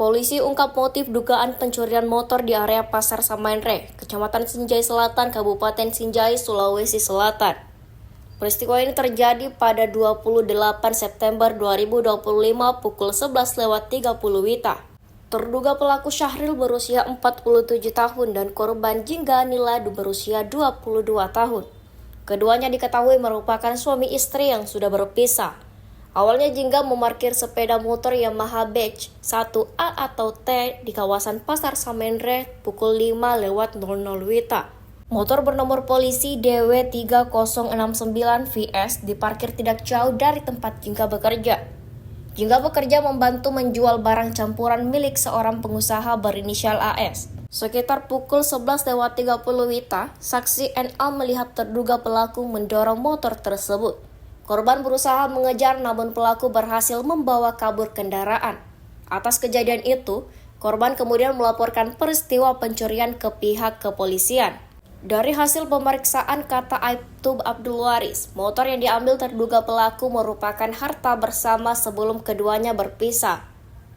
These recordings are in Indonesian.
Polisi ungkap motif dugaan pencurian motor di area Pasar Samainre, Kecamatan Sinjai Selatan, Kabupaten Sinjai, Sulawesi Selatan. Peristiwa ini terjadi pada 28 September 2025 pukul 11.30 WITA. Terduga pelaku Syahril berusia 47 tahun dan korban Jingga Niladu berusia 22 tahun. Keduanya diketahui merupakan suami istri yang sudah berpisah. Awalnya Jingga memarkir sepeda motor Yamaha Badge 1A atau T di kawasan Pasar Samainre pukul 5.00 WITA. Motor bernomor polisi DW3069VS diparkir tidak jauh dari tempat Jingga bekerja. Jingga bekerja membantu menjual barang campuran milik seorang pengusaha berinisial AS. Sekitar pukul 11.30 WITA, saksi NA melihat terduga pelaku mendorong motor tersebut. Korban berusaha mengejar namun pelaku berhasil membawa kabur kendaraan. Atas kejadian itu, korban kemudian melaporkan peristiwa pencurian ke pihak kepolisian. Dari hasil pemeriksaan, kata Aibtu Abdul Waris, motor yang diambil terduga pelaku merupakan harta bersama sebelum keduanya berpisah.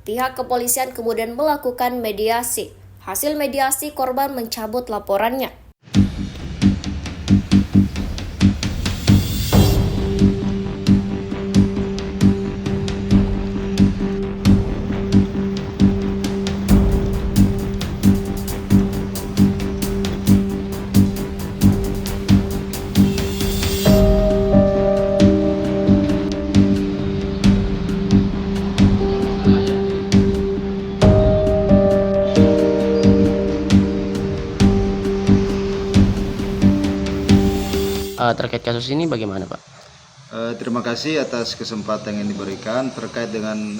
Pihak kepolisian kemudian melakukan mediasi. Hasil mediasi, korban mencabut laporannya. Terkait kasus ini bagaimana, Pak? Terima kasih atas kesempatan yang diberikan terkait dengan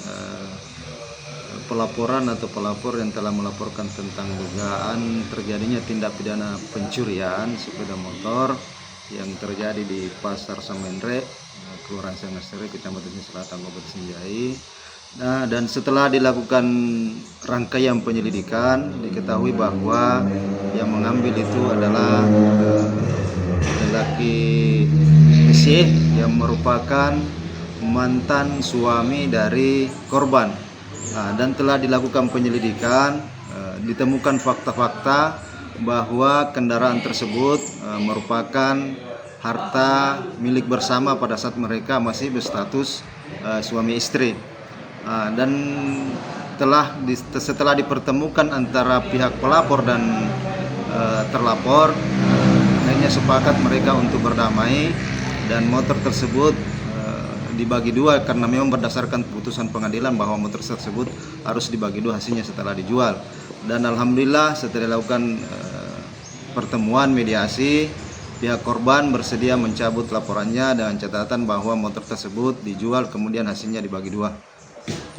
pelaporan atau pelapor yang telah melaporkan tentang dugaan terjadinya tindak pidana pencurian sepeda motor yang terjadi di Pasar Samainre, Kelurahan Samainre, Kecamatan Selatan, Kabupaten Sinjai. Nah, dan setelah dilakukan rangkaian penyelidikan, diketahui bahwa yang mengambil itu adalah lelaki SY yang merupakan mantan suami dari korban. Nah, dan telah dilakukan penyelidikan, ditemukan fakta-fakta bahwa kendaraan tersebut merupakan harta milik bersama pada saat mereka masih berstatus suami istri. Dan setelah dipertemukan antara pihak pelapor dan terlapor, akhirnya sepakat mereka untuk berdamai dan motor tersebut dibagi dua karena memang berdasarkan putusan pengadilan bahwa motor tersebut harus dibagi dua hasilnya setelah dijual. Dan alhamdulillah setelah dilakukan pertemuan mediasi, pihak korban bersedia mencabut laporannya dengan catatan bahwa motor tersebut dijual kemudian hasilnya dibagi dua.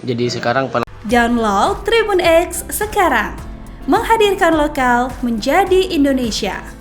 Jadi sekarang download Tribun X sekarang, menghadirkan lokal menjadi Indonesia.